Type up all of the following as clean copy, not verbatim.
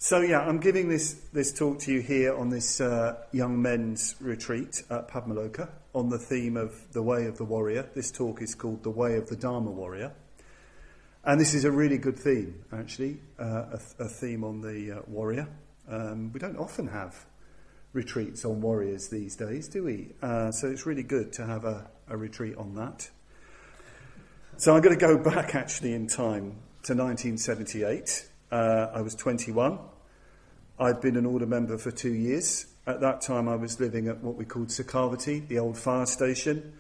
So I'm giving this talk to you here on this young men's retreat at Padmaloka on the theme of the way of the warrior. This talk is called The Way of the Dharma Warrior. And this is a really good theme, actually, a theme on the warrior. We don't often have retreats on warriors these days, do we? So it's really good to have a retreat on that. So I'm going to go back, actually, in time to 1978. I was 21. I'd been an order member for 2 years. At that time, I was living at what we called Sakavati, the old fire station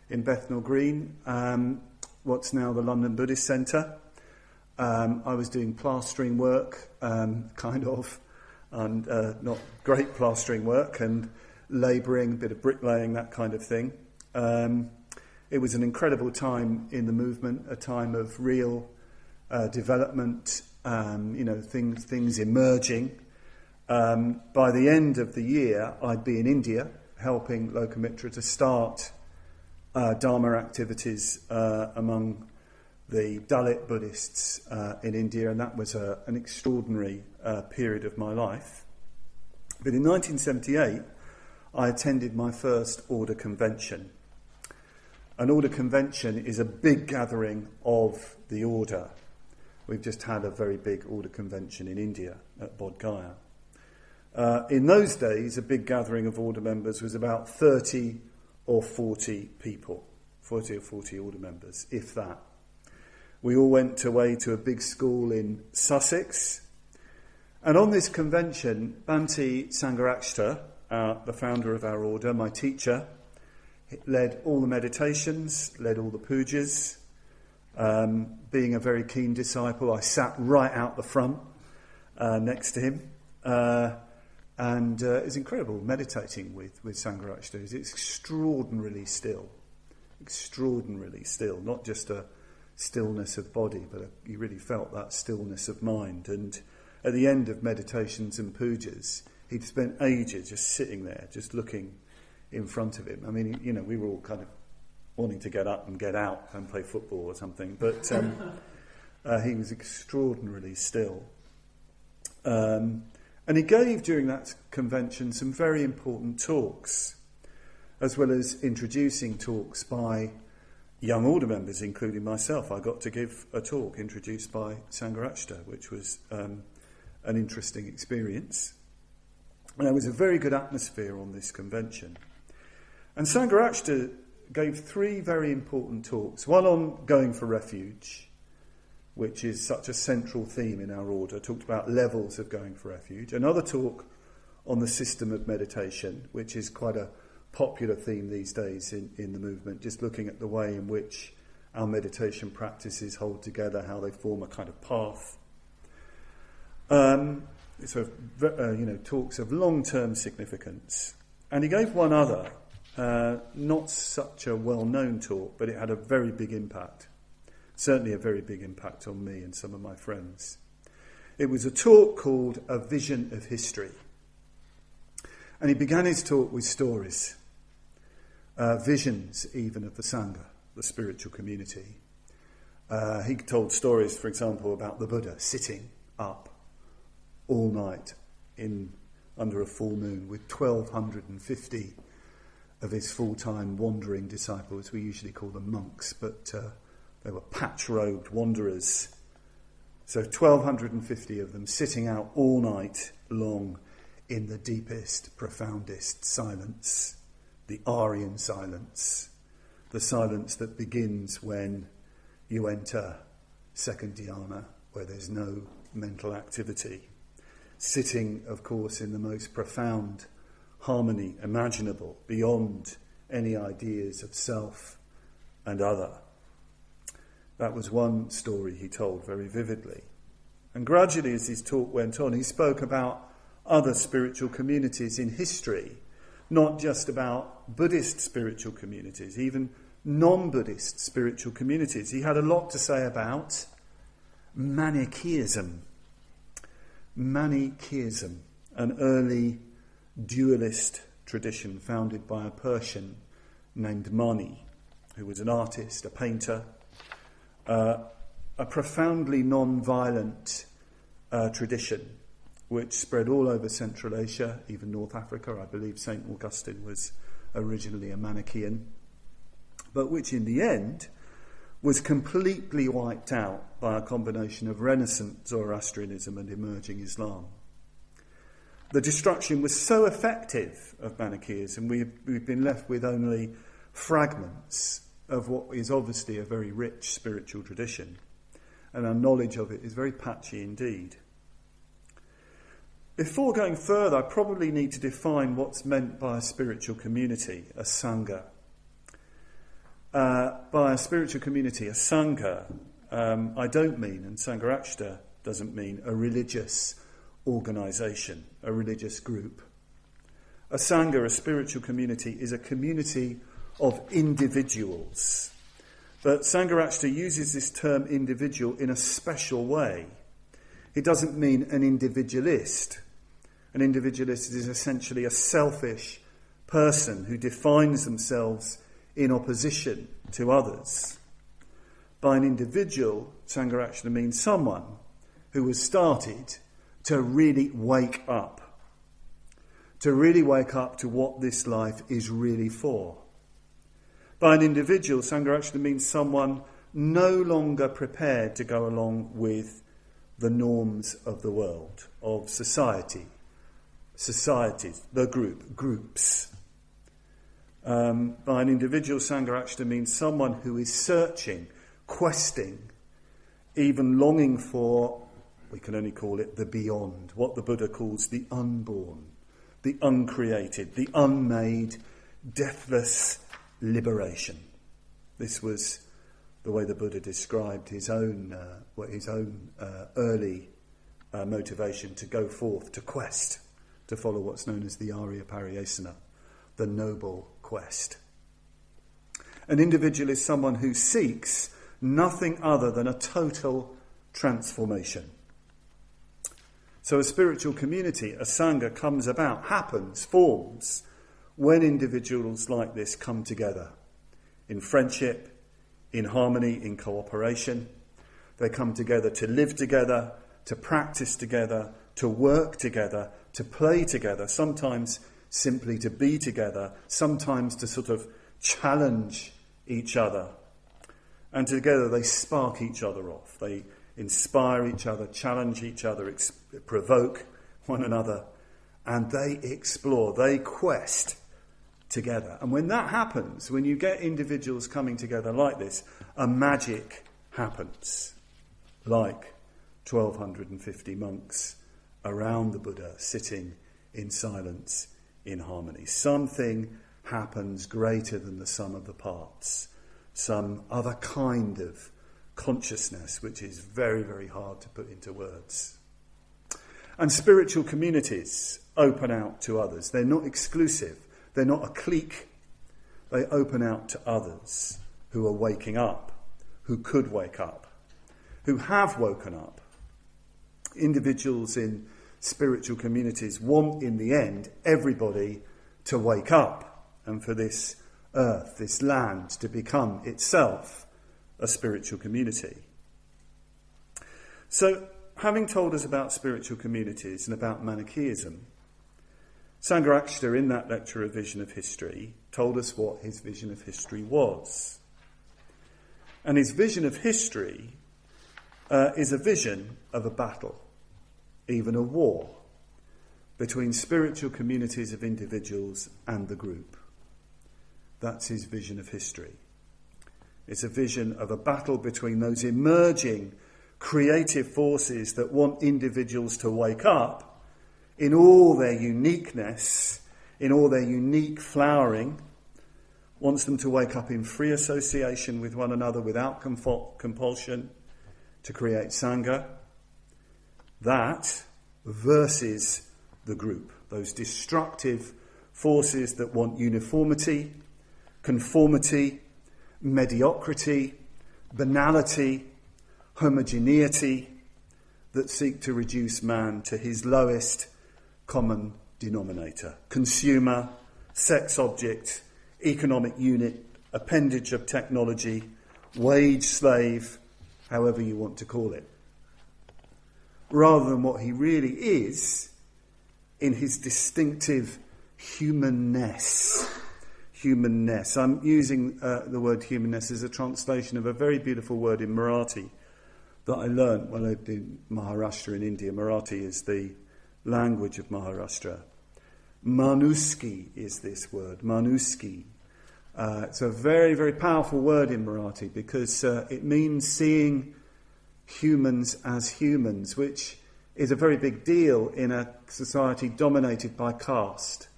in Bethnal Green, what's now the London Buddhist Centre. I was doing plastering work, and not great plastering work, and labouring, a bit of bricklaying, that kind of thing. It was an incredible time in the movement, a time of real development, things emerging. By the end of the year, I'd be in India helping Lokamitra to start Dharma activities among the Dalit Buddhists in India, and that was an extraordinary period of my life. But in 1978, I attended my first order convention. An order convention is a big gathering of the order. We've just had a very big order convention in India at Bodh Gaya. In those days, a big gathering of order members was about 30 or 40 people, 40 or 40 order members, if that. We all went away to a big school in Sussex. And on this convention, Bhante Sangharakshita, the founder of our order, my teacher, led all the meditations, led all the pujas. Being a very keen disciple, I sat right out the front next to him. And it's incredible meditating with Sangharakshita. It's extraordinarily still, not just a stillness of body, but you really felt that stillness of mind. And at the end of meditations and pujas, he'd spent ages just sitting there, just looking in front of him. I mean, we were all kind of wanting to get up and get out and play football or something, but he was extraordinarily still. And he gave, during that convention, some very important talks, as well as introducing talks by young order members, including myself. I got to give a talk introduced by Sangharakshita, which was an interesting experience. And there was a very good atmosphere on this convention. And Sangharakshita gave 3 very important talks. One on going for refuge, which is such a central theme in our order, talked about levels of going for refuge. Another talk on the system of meditation, which is quite a popular theme these days in the movement, just looking at the way in which our meditation practices hold together, how they form a kind of path. Talks of long-term significance. And he gave one other, not such a well-known talk, but it had a very big impact. Certainly a very big impact on me and some of my friends. It was a talk called A Vision of History. And he began his talk with stories, visions even of the Sangha, the spiritual community. He told stories, for example, about the Buddha sitting up all night under a full moon with 1,250 of his full-time wandering disciples. We usually call them monks, but they were patch-robed wanderers. So 1,250 of them sitting out all night long in the deepest, profoundest silence, the Aryan silence, the silence that begins when you enter second dhyana, where there's no mental activity. Sitting, of course, in the most profound harmony imaginable, beyond any ideas of self and other. That was one story he told very vividly. And gradually, as his talk went on, he spoke about other spiritual communities in history, not just about Buddhist spiritual communities, even non-Buddhist spiritual communities. He had a lot to say about Manichaeism. Manichaeism, an early dualist tradition founded by a Persian named Mani, who was an artist, a painter, a profoundly non-violent tradition which spread all over Central Asia, even North Africa. I believe St. Augustine was originally a Manichaean, but which in the end was completely wiped out by a combination of Renaissance Zoroastrianism and emerging Islam. The destruction was so effective of Manichaeism, we've been left with only fragments of what is obviously a very rich spiritual tradition, and our knowledge of it is very patchy indeed. Before going further, I probably need to define what's meant by a spiritual community, a sangha. By a spiritual community, a sangha, I don't mean, and Sangharakshita doesn't mean, a religious organisation, a religious group. A sangha, a spiritual community, is a community of individuals. But Sangharakshita uses this term individual in a special way. It doesn't mean an individualist. An individualist is essentially a selfish person who defines themselves in opposition to others. By an individual, Sangharakshita means someone who has started to really wake up. To really wake up to what this life is really for. By an individual, Sangharakshita means someone no longer prepared to go along with the norms of the world, of society, societies, the groups. By an individual, Sangharakshita means someone who is searching, questing, even longing for, we can only call it the beyond, what the Buddha calls the unborn, the uncreated, the unmade, deathless liberation. This was the way the Buddha described his own early motivation to go forth, to quest, to follow what's known as the Arya Pariyasana, the noble quest. An individual is someone who seeks nothing other than a total transformation. So a spiritual community, a sangha, comes about, happens, forms, when individuals like this come together in friendship, in harmony, in cooperation. They come together to live together, to practice together, to work together, to play together, sometimes simply to be together, sometimes to sort of challenge each other. And together they spark each other off. They inspire each other, challenge each other, provoke one another, and they explore, they quest together. And when that happens, when you get individuals coming together like this, a magic happens. Like 1,250 monks around the Buddha sitting in silence, in harmony. Something happens greater than the sum of the parts. Some other kind of consciousness which is very, very hard to put into words. And spiritual communities open out to others. They're not exclusive. They're not a clique. They open out to others who are waking up, who could wake up, who have woken up. Individuals in spiritual communities want, in the end, everybody to wake up and for this earth, this land, to become itself a spiritual community. So, having told us about spiritual communities and about Manichaeism, Sangharakshita, in that lecture, A Vision of History, told us what his vision of history was. And his vision of history is a vision of a battle, even a war, between spiritual communities of individuals and the group. That's his vision of history. It's a vision of a battle between those emerging creative forces that want individuals to wake up in all their uniqueness, in all their unique flowering, wants them to wake up in free association with one another without compulsion, to create sangha. That versus the group, those destructive forces that want uniformity, conformity, mediocrity, banality, homogeneity, that seek to reduce man to his lowest common denominator. Consumer, sex object, economic unit, appendage of technology, wage slave, however you want to call it. rather than what he really is in his distinctive humanness. Humanness. I'm using the word humanness as a translation of a very beautiful word in Marathi that I learned when I lived in Maharashtra in India. Marathi is the language of Maharashtra. Manuski is this word, manuski. It's a very, very powerful word in Marathi because it means seeing humans as humans, which is a very big deal in a society dominated by caste,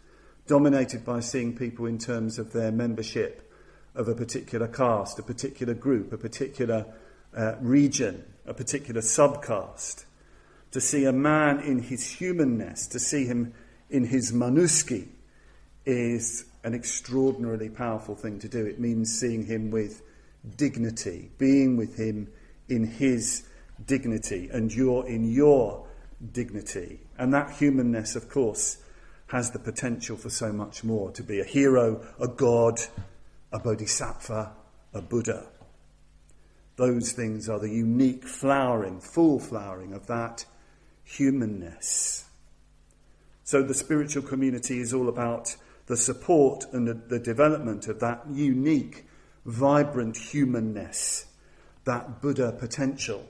dominated by seeing people in terms of their membership of a particular caste, a particular group, a particular region, a particular subcaste. To see a man in his humanness, to see him in his manuski, is an extraordinarily powerful thing to do. It means seeing him with dignity, being with him in his dignity, and you're in your dignity. And that humanness, of course, has the potential for so much more, to be a hero, a god, a bodhisattva, a Buddha. Those things are the unique flowering, full flowering of that humanness. So the spiritual community is all about the support and the development of that unique, vibrant humanness, that Buddha potential.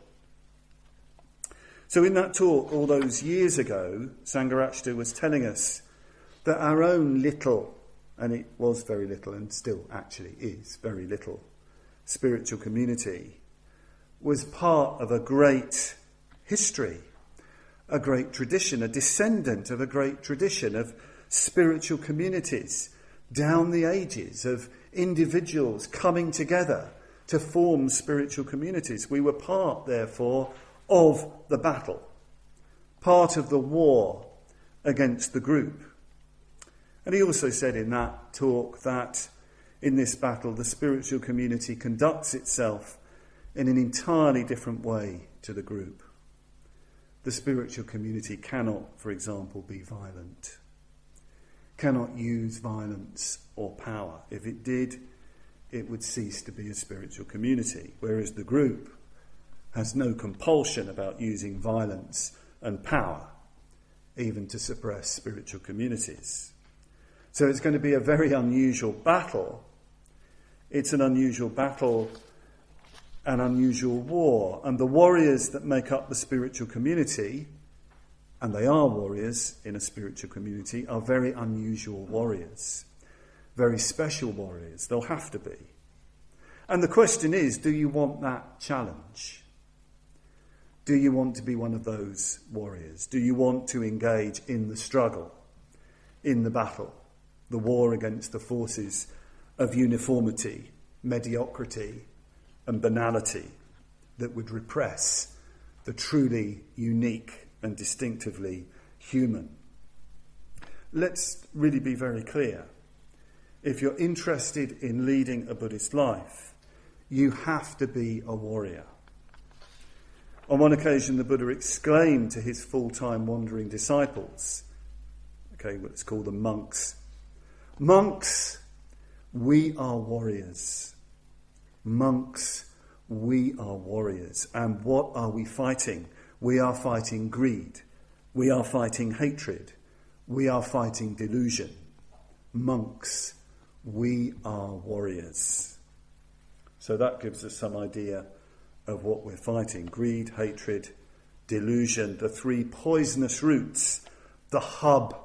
So in that talk all those years ago, Sangharakshita was telling us that our own little, and it was very little and still actually is very little, spiritual community was part of a great history, a great tradition, a descendant of a great tradition of spiritual communities down the ages, of individuals coming together to form spiritual communities. We were part, therefore, of the battle, part of the war against the group. And he also said in that talk that in this battle the spiritual community conducts itself in an entirely different way to the group. The spiritual community cannot, for example, be violent, cannot use violence or power. If it did, it would cease to be a spiritual community, whereas the group has no compulsion about using violence and power, even to suppress spiritual communities. So it's going to be a very unusual battle. It's an unusual battle, an unusual war. And the warriors that make up the spiritual community, and they are warriors in a spiritual community, are very unusual warriors, very special warriors. They'll have to be. And the question is, do you want that challenge? Do you want to be one of those warriors? Do you want to engage in the struggle, in the battle, the war against the forces of uniformity, mediocrity, and banality that would repress the truly unique and distinctively human? Let's really be very clear. If you're interested in leading a Buddhist life, you have to be a warrior. On one occasion, the Buddha exclaimed to his full-time wandering disciples, let's call them monks, "Monks, we are warriors. Monks, we are warriors. And what are we fighting? We are fighting greed. We are fighting hatred. We are fighting delusion. Monks, we are warriors." So that gives us some idea of what we're fighting. Greed, hatred, delusion, the three poisonous roots, the hub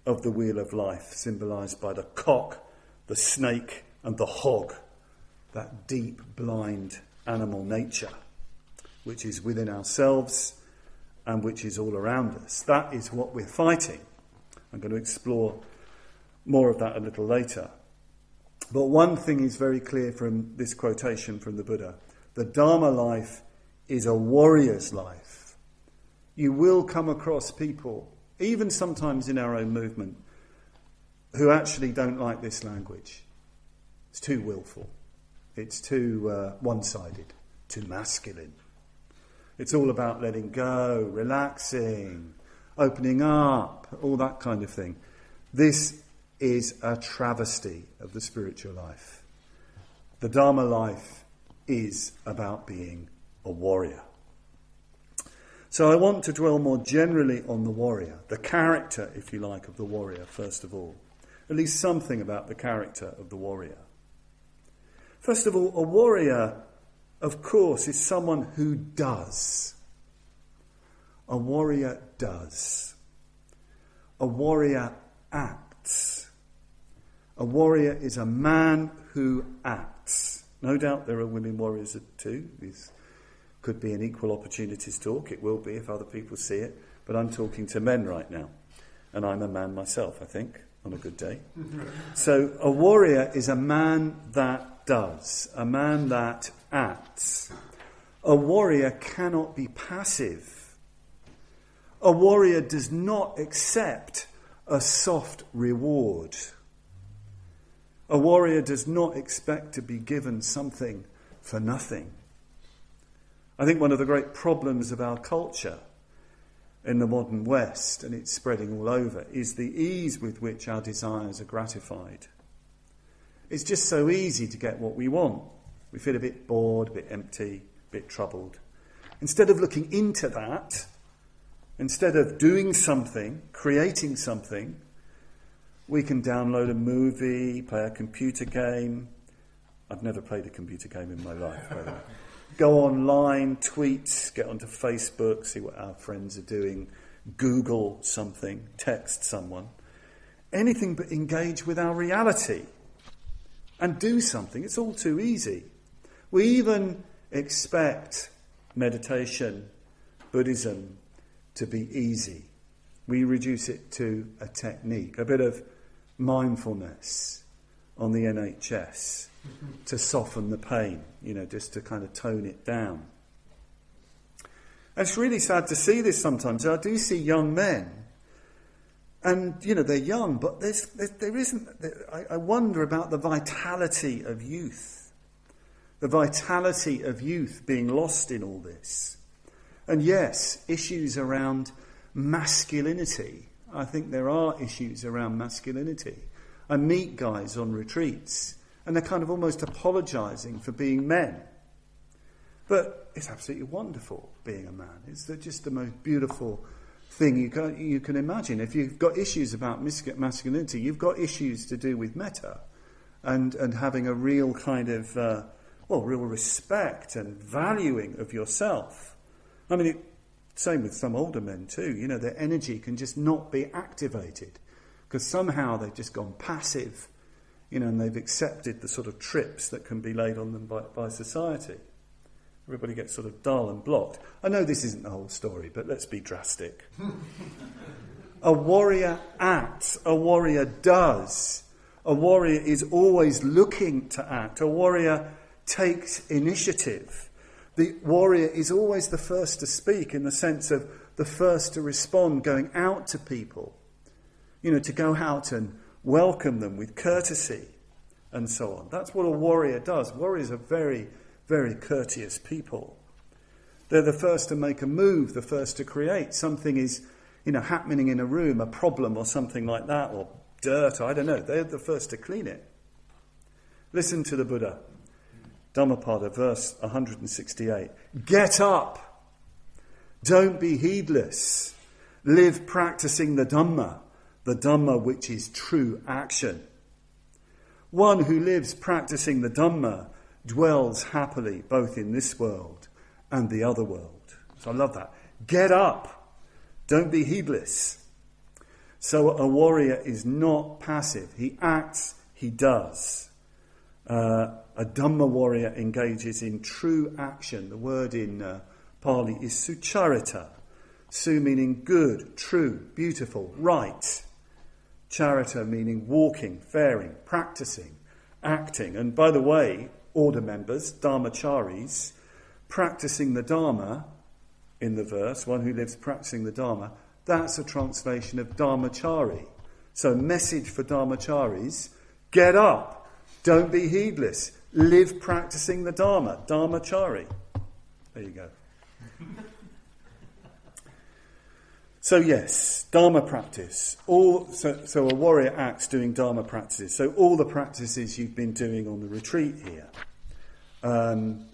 of the wheel of life, symbolised by the cock, the snake, and the hog, that deep, blind animal nature, which is within ourselves and which is all around us. That is what we're fighting. I'm going to explore more of that a little later. But one thing is very clear from this quotation from the Buddha. The Dharma life is a warrior's life. You will come across people, even sometimes in our own movement, who actually don't like this language. It's too willful. It's too one-sided, too masculine. It's all about letting go, relaxing, opening up, all that kind of thing. This is a travesty of the spiritual life. The Dharma life is about being a warrior. So I want to dwell more generally on the warrior, the character, if you like, of the warrior, first of all. At least something about the character of the warrior. First of all, a warrior, of course, is someone who does. A warrior does. A warrior acts. A warrior is a man who acts. No doubt there are women warriors too. This could be an equal opportunities talk. It will be if other people see it. But I'm talking to men right now. And I'm a man myself, I think, on a good day. So a warrior is a man that does. A man that acts. A warrior cannot be passive. A warrior does not accept a soft reward. A warrior does not expect to be given something for nothing. I think one of the great problems of our culture in the modern West, and it's spreading all over, is the ease with which our desires are gratified. It's just so easy to get what we want. We feel a bit bored, a bit empty, a bit troubled. Instead of looking into that, instead of doing something, creating something, we can download a movie, play a computer game. I've never played a computer game in my life, by the way. Go online, tweet, get onto Facebook, see what our friends are doing, Google something, text someone. Anything but engage with our reality and do something. It's all too easy. We even expect meditation, Buddhism, to be easy. We reduce it to a technique, a bit of mindfulness on the NHS to soften the pain, just to kind of tone it down. And it's really sad to see this sometimes. I do see young men, and, they're young, but there isn't... I wonder about the vitality of youth. The vitality of youth being lost in all this. And yes, issues around masculinity. I think there are issues around masculinity. I meet guys on retreats and they're kind of almost apologising for being men. But it's absolutely wonderful being a man. It's just the most beautiful thing you can imagine. If you've got issues about masculinity, you've got issues to do with metta and having a real kind of, real respect and valuing of yourself. I mean, same with some older men too. Their energy can just not be activated because somehow they've just gone passive, and they've accepted the sort of trips that can be laid on them by society. Everybody gets sort of dull and blocked. I know this isn't the whole story, but let's be drastic. A warrior acts. A warrior does. A warrior is always looking to act. A warrior takes initiative. The warrior is always the first to speak in the sense of the first to respond, going out to people, to go out and welcome them with courtesy and so on. That's what a warrior does. Warriors are very, very courteous people. They're the first to make a move, the first to create. Something is, happening in a room, a problem or something like that, or dirt, I don't know. They're the first to clean it. Listen to the Buddha. Dhammapada, verse 168. Get up. Don't be heedless. Live practicing the Dhamma which is true action. One who lives practicing the Dhamma dwells happily both in this world and the other world. So I love that. Get up. Don't be heedless. So a warrior is not passive. He acts, he does. A Dhamma warrior engages in true action. The word in Pali is sucharita. Su meaning good, true, beautiful, right. Charita meaning walking, faring, practicing, acting. And by the way, order members, dharmacharis, practicing the Dharma in the verse, one who lives practicing the Dharma, that's a translation of dharmachari. So message for dharmacharis, get up, don't be heedless, live practicing the Dharma, dharmachari. There you go. So yes, Dharma practice. So a warrior acts doing Dharma practices. So all the practices you've been doing on the retreat here. All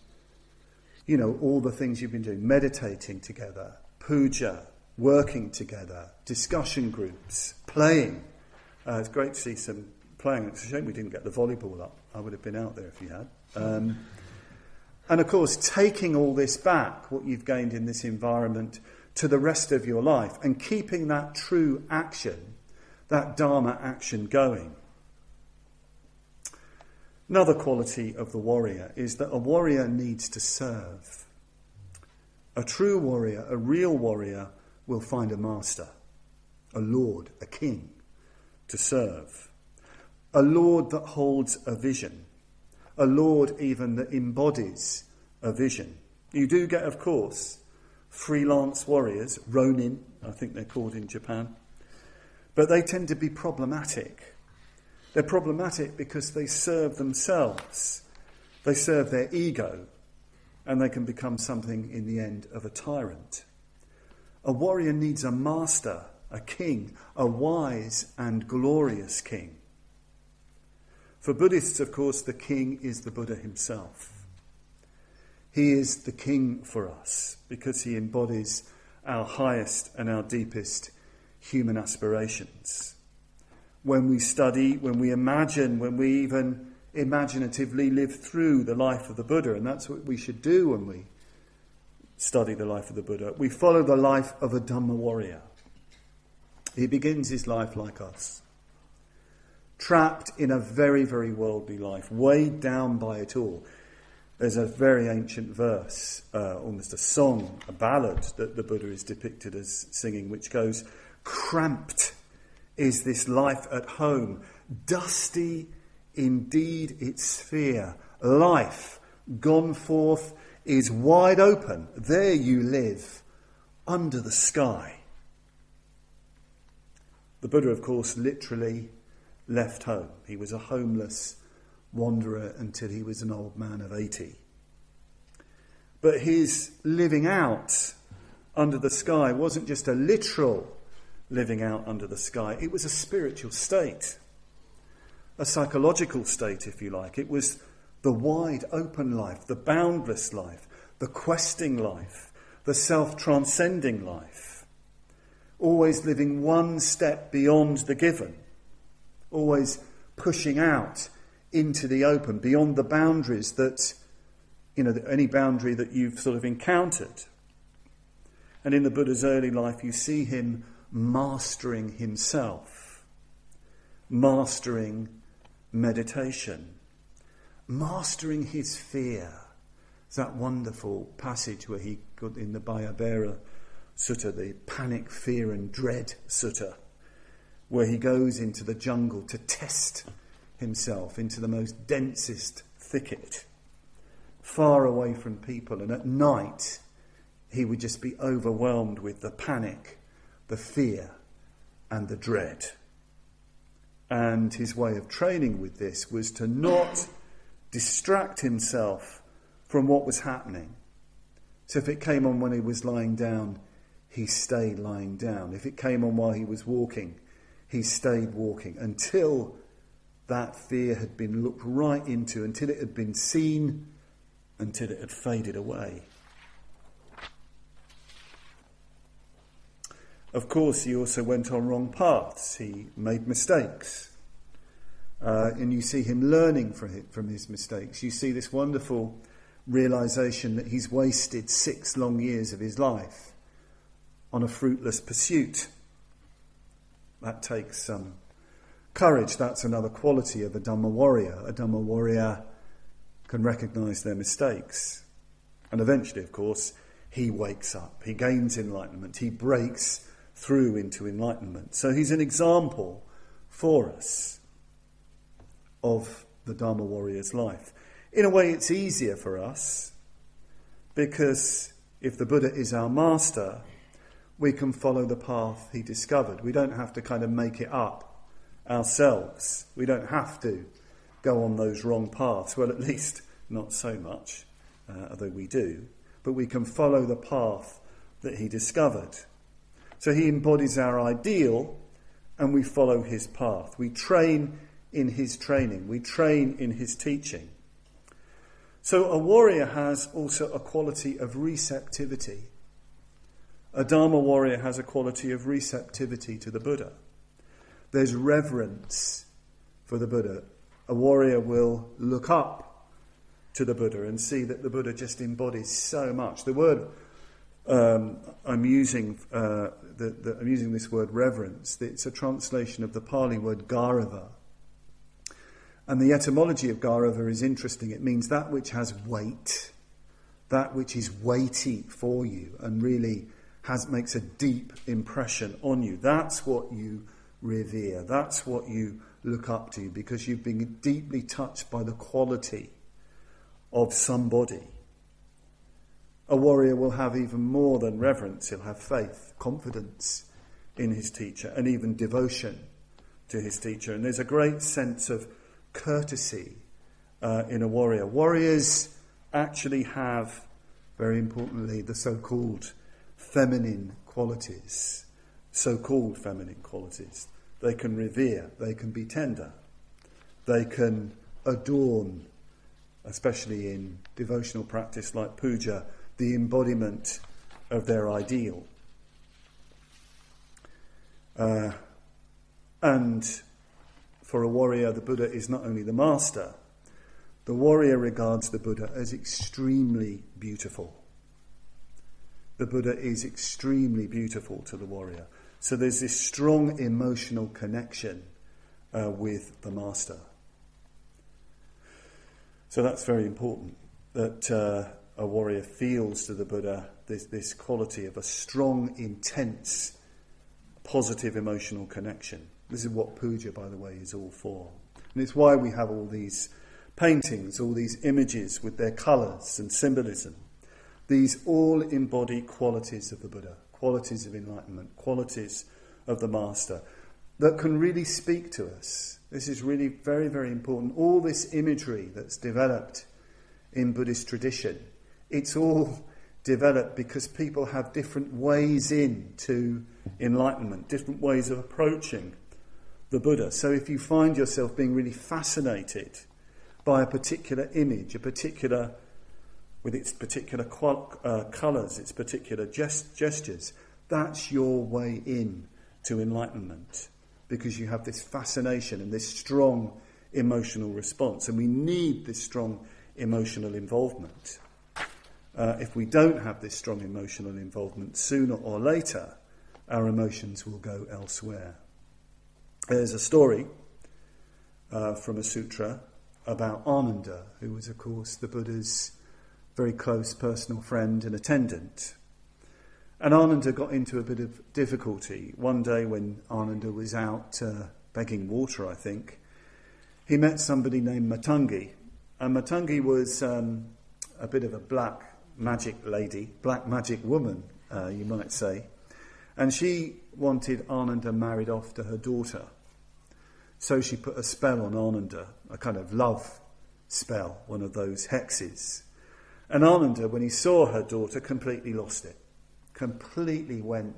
the things you've been doing, meditating together, puja, working together, discussion groups, playing. It's great to see some playing. It's a shame we didn't get the volleyball up. I would have been out there if you had. And of course, taking all this back, what you've gained in this environment, to the rest of your life, and keeping that true action, that Dharma action going. Another quality of the warrior is that a warrior needs to serve. A true warrior, a real warrior, will find a master, a lord, a king, to serve. A lord that holds a vision. A lord even that embodies a vision. You do get, of course, freelance warriors, ronin, I think they're called in Japan, but they tend to be problematic. They're problematic because they serve themselves. They serve their ego, and they can become something in the end of a tyrant. A warrior needs a master, a king, a wise and glorious king. For Buddhists, of course, the king is the Buddha himself. He is the king for us because he embodies our highest and our deepest human aspirations. When we study, when we imagine, when we even imaginatively live through the life of the Buddha, and that's what we should do when we study the life of the Buddha, we follow the life of a Dharma warrior. He begins his life like us, trapped in a very, very worldly life, weighed down by it all. There's a very ancient verse, almost a song, a ballad that the Buddha is depicted as singing, which goes, "Cramped is this life at home, dusty indeed its sphere. Life gone forth is wide open, there you live, under the sky." The Buddha, of course, literally left home. He was a homeless wanderer until he was an old man of 80. But his living out under the sky wasn't just a literal living out under the sky. It was a spiritual state, a psychological state, if you like. It was the wide open life, the boundless life, the questing life, the self-transcending life. Always living one step beyond the given, always pushing out into the open, beyond the boundaries that, any boundary that you've sort of encountered. And in the Buddha's early life, you see him mastering himself, mastering meditation, mastering his fear. It's that wonderful passage where he got in the Padmavajra Sutta, the panic, fear and dread sutta, where he goes into the jungle to test himself into the most densest thicket, far away from people, and at night he would just be overwhelmed with the panic, the fear and the dread. And his way of training with this was to not distract himself from what was happening. So if it came on when he was lying down, he stayed lying down. If it came on while he was walking, he stayed walking until that fear had been looked right into, until it had been seen, until it had faded away. Of course, he also went on wrong paths. He made mistakes. And you see him learning from his mistakes. You see this wonderful realization that he's wasted 6 long years of his life on a fruitless pursuit. That takes some courage. That's another quality of a Dharma warrior. A Dharma warrior can recognise their mistakes. And eventually, of course, he wakes up. He gains enlightenment. He breaks through into enlightenment. So he's an example for us of the Dharma warrior's life. In a way, it's easier for us because if the Buddha is our master, we can follow the path he discovered. We don't have to kind of make it up ourselves. We don't have to go on those wrong paths. Well, at least not so much, although we do. But we can follow the path that he discovered. So he embodies our ideal and we follow his path. We train in his training. We train in his teaching. So a warrior has also a quality of receptivity. A Dharma warrior has a quality of receptivity to the Buddha. There's reverence for the Buddha. A warrior will look up to the Buddha and see that the Buddha just embodies so much. The word I'm using this word reverence. It's a translation of the Pali word garava. And the etymology of garava is interesting. It means that which has weight, that which is weighty for you and really makes a deep impression on you. That's what you revere. That's what you look up to, because you've been deeply touched by the quality of somebody. A warrior will have even more than reverence. He'll have faith, confidence in his teacher, and even devotion to his teacher. And there's a great sense of courtesy in a warrior. Warriors actually have, very importantly, the so-called feminine qualities. So-called feminine qualities. They can revere, they can be tender, they can adorn, especially in devotional practice like puja, the embodiment of their ideal. And for a warrior, the Buddha is not only the master, the warrior regards the Buddha as extremely beautiful. The Buddha is extremely beautiful to the warrior. So there's this strong emotional connection with the master. So that's very important, that a warrior feels to the Buddha this quality of a strong, intense, positive emotional connection. This is what puja, by the way, is all for. And it's why we have all these paintings, all these images with their colours and symbolism. These all embody qualities of the Buddha, qualities of enlightenment, qualities of the master that can really speak to us. This is really very, very important. All this imagery that's developed in Buddhist tradition, it's all developed because people have different ways into enlightenment, different ways of approaching the Buddha. So if you find yourself being really fascinated by a particular image, with its particular colours, its particular gestures, that's your way in to enlightenment, because you have this fascination and this strong emotional response. And we need this strong emotional involvement. If we don't have this strong emotional involvement, sooner or later, our emotions will go elsewhere. There's a story from a sutra about Ananda, who was, of course, the Buddha's very close personal friend and attendant. And Ananda got into a bit of difficulty. One day when Ananda was out begging water, I think, he met somebody named Matangi. And Matangi was a bit of a black magic lady, black magic woman, you might say. And she wanted Ananda married off to her daughter. So she put a spell on Ananda, a kind of love spell, one of those hexes. And Ananda, when he saw her daughter, completely lost it. Completely went,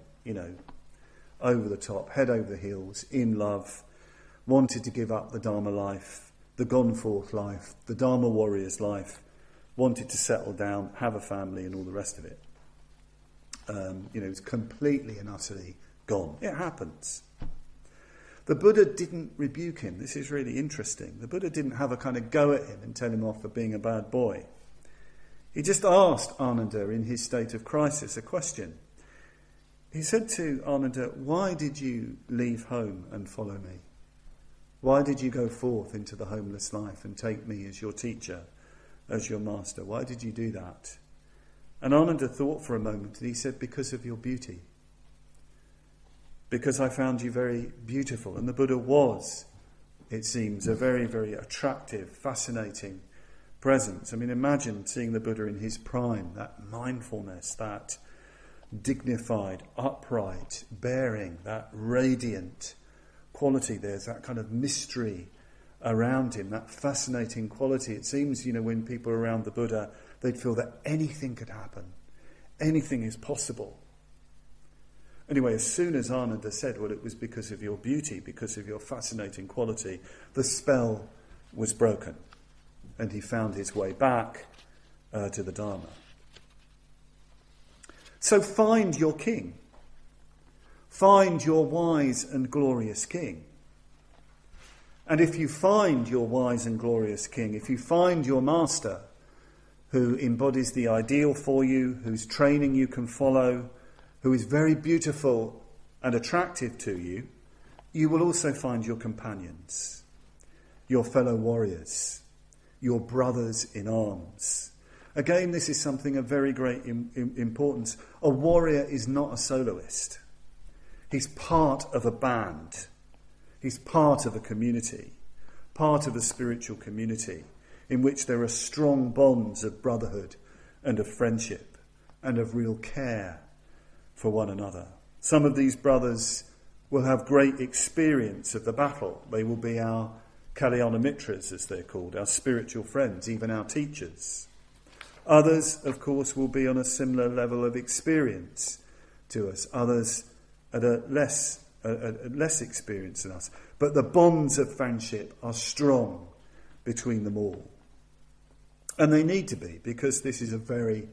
over the top, head over heels, in love, wanted to give up the Dharma life, the gone forth life, the Dharma Warriors life, wanted to settle down, have a family and all the rest of it. It was completely and utterly gone. It happens. The Buddha didn't rebuke him. This is really interesting. The Buddha didn't have a kind of go at him and tell him off for being a bad boy. He just asked Ananda in his state of crisis a question. He said to Ananda, "Why did you leave home and follow me? Why did you go forth into the homeless life and take me as your teacher, as your master? Why did you do that?" And Ananda thought for a moment and he said, "Because of your beauty. Because I found you very beautiful." And the Buddha was, it seems, a very, very attractive, fascinating presence. I mean, imagine seeing the Buddha in his prime, that mindfulness, that dignified, upright bearing, that radiant quality. There's that kind of mystery around him, that fascinating quality. It seems, when people are around the Buddha, they'd feel that anything could happen. Anything is possible. Anyway, as soon as Ananda said, "Well, it was because of your beauty, because of your fascinating quality," the spell was broken. And he found his way back to the Dharma. So find your king. Find your wise and glorious king. And if you find your wise and glorious king, if you find your master who embodies the ideal for you, whose training you can follow, who is very beautiful and attractive to you, you will also find your companions, your fellow warriors, your brothers in arms. Again, this is something of very great importance. A warrior is not a soloist. He's part of a band. He's part of a community, part of a spiritual community in which there are strong bonds of brotherhood and of friendship and of real care for one another. Some of these brothers will have great experience of the battle. They will be our Kalyana Mitras, as they're called, our spiritual friends, even our teachers. Others, of course, will be on a similar level of experience to us. Others at a less experience than us. But the bonds of friendship are strong between them all. And they need to be, because this is a very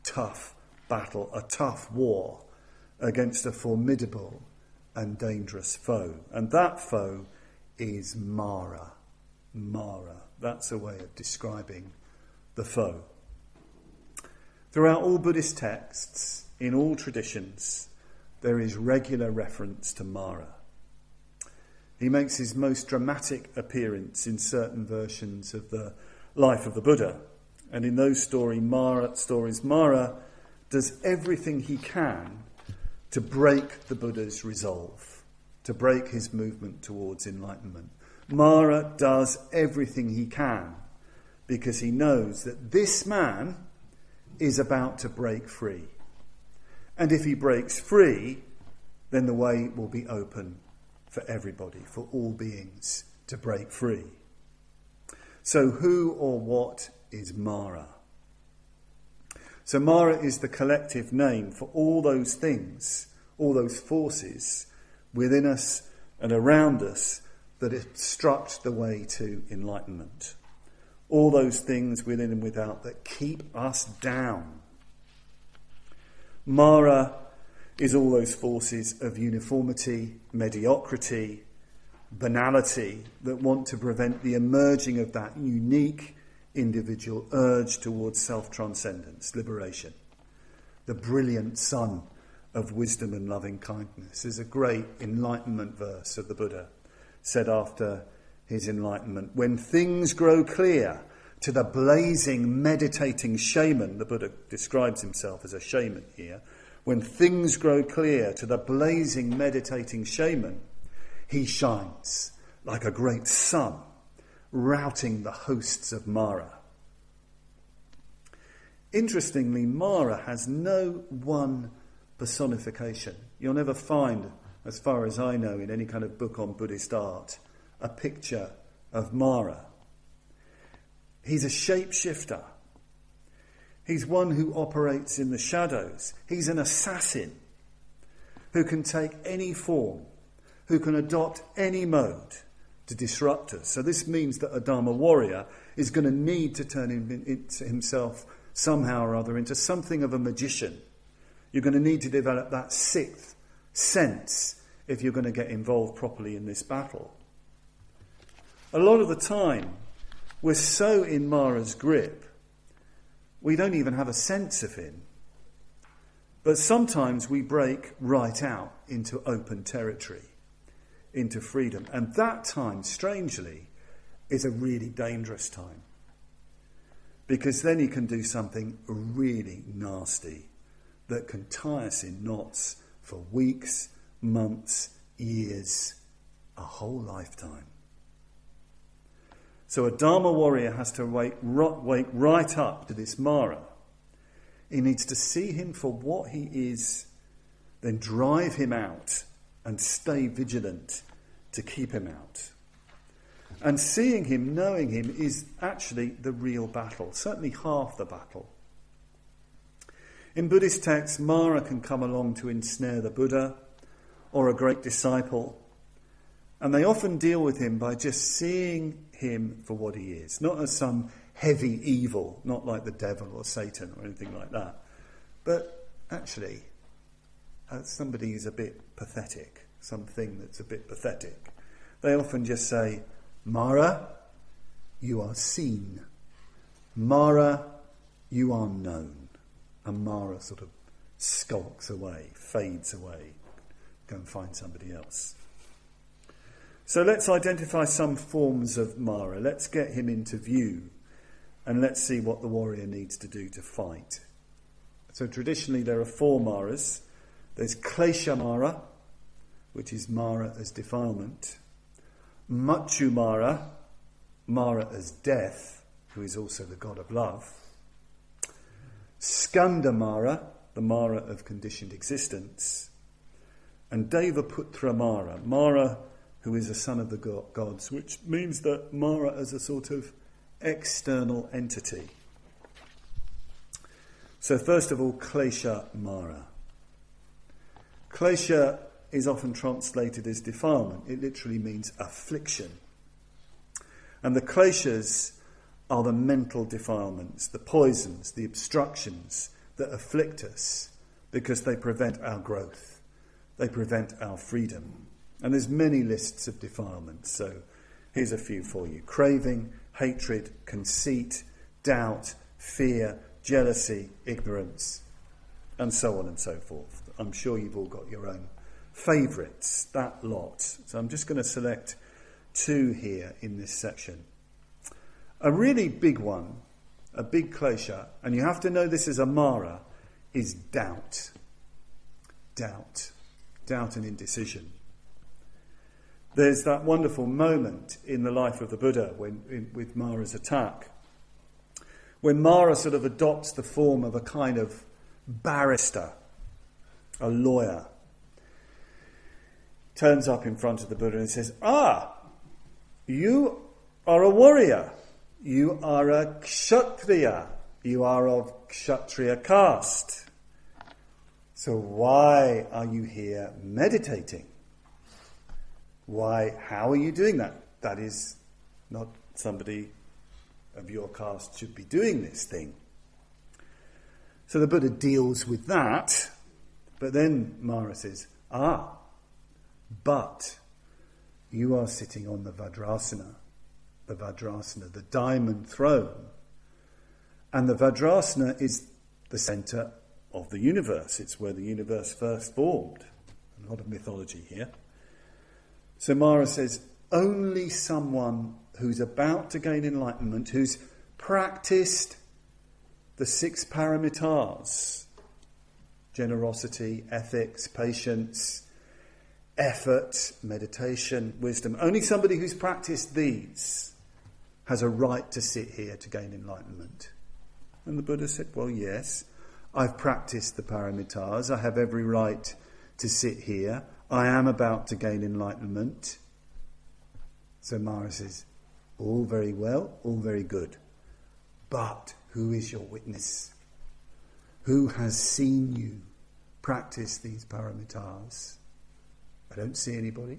tough battle, a tough war against a formidable and dangerous foe. And that foe is Mara. Mara. That's a way of describing the foe. Throughout all Buddhist texts, in all traditions, there is regular reference to Mara. He makes his most dramatic appearance in certain versions of the life of the Buddha. And in those stories, Mara does everything he can to break the Buddha's resolve, to break his movement towards enlightenment. Mara does everything he can because he knows that this man is about to break free. And if he breaks free, then the way will be open for everybody, for all beings to break free. So who or what is Mara? So Mara is the collective name for all those things, all those forces within us and around us that obstruct the way to enlightenment. All those things within and without that keep us down. Mara is all those forces of uniformity, mediocrity, banality that want to prevent the emerging of that unique individual urge towards self-transcendence, liberation. The brilliant sun of wisdom and loving kindness is a great enlightenment verse of the Buddha, said after his enlightenment. When things grow clear to the blazing, meditating shaman, the Buddha describes himself as a shaman here, when things grow clear to the blazing, meditating shaman, he shines like a great sun, routing the hosts of Mara. Interestingly, Mara has no one personification. You'll never find, as far as I know, in any kind of book on Buddhist art, a picture of Mara. He's a shapeshifter. He's one who operates in the shadows. He's an assassin who can take any form, who can adopt any mode to disrupt us. So this means that a Dharma warrior is going to need to turn himself somehow or other into something of a magician. You're going to need to develop that sixth sense if you're going to get involved properly in this battle. A lot of the time, we're so in Mara's grip, we don't even have a sense of him. But sometimes we break right out into open territory, into freedom. And that time, strangely, is a really dangerous time. Because then he can do something really nasty that can tie us in knots for weeks, months, years, a whole lifetime. So a Dharma warrior has to wake right up to this Mara. He needs to see him for what he is, then drive him out and stay vigilant to keep him out. And seeing him, knowing him, is actually the real battle, certainly half the battle. In Buddhist texts, Mara can come along to ensnare the Buddha or a great disciple, and they often deal with him by just seeing him for what he is, not as some heavy evil, not like the devil or Satan or anything like that, but actually, somebody who's a bit pathetic, something that's a bit pathetic, they often just say, Mara, you are seen. Mara, you are known. And Mara sort of skulks away, fades away, go and find somebody else. So let's identify some forms of Mara. Let's get him into view and let's see what the warrior needs to do to fight. So traditionally there are 4 Maras. There's Klesha Mara, which is Mara as defilement. Machu Mara, Mara as death, who is also the god of love. Skanda Mara, the Mara of conditioned existence. And Devaputra Mara, Mara who is a son of the gods, which means that Mara as a sort of external entity. So first of all, Klesha Mara. Klesha is often translated as defilement. It literally means affliction. And the kleshas are the mental defilements, the poisons, the obstructions that afflict us because they prevent our growth. They prevent our freedom. And there's many lists of defilements, so here's a few for you. Craving, hatred, conceit, doubt, fear, jealousy, ignorance, and so on and so forth. I'm sure you've all got your own favourites, that lot. So I'm just going to select 2 here in this section. A really big one, a big klesha, and you have to know this is a Mara, is doubt. Doubt and indecision. There's that wonderful moment in the life of the Buddha with Mara's attack, when Mara sort of adopts the form of a kind of barrister, a lawyer, turns up in front of the Buddha and says, you are a warrior, you are a kshatriya, you are of kshatriya caste. So why are you here meditating? How are you doing that? That is not somebody of your caste should be doing this thing. So the Buddha deals with that, but then Mara says, but you are sitting on the Vajrasana, the diamond throne. And the Vajrasana is the centre of the universe. It's where the universe first formed. A lot of mythology here. So Mara says, only someone who's about to gain enlightenment, who's practiced the 6 paramitas, generosity, ethics, patience, effort, meditation, wisdom, only somebody who's practiced these has a right to sit here to gain enlightenment. And the Buddha said, well, yes, I've practiced the paramitas, I have every right to sit here, I am about to gain enlightenment. So Mara says, all very well, all very good. But who is your witness? Who has seen you practice these paramitas? I don't see anybody.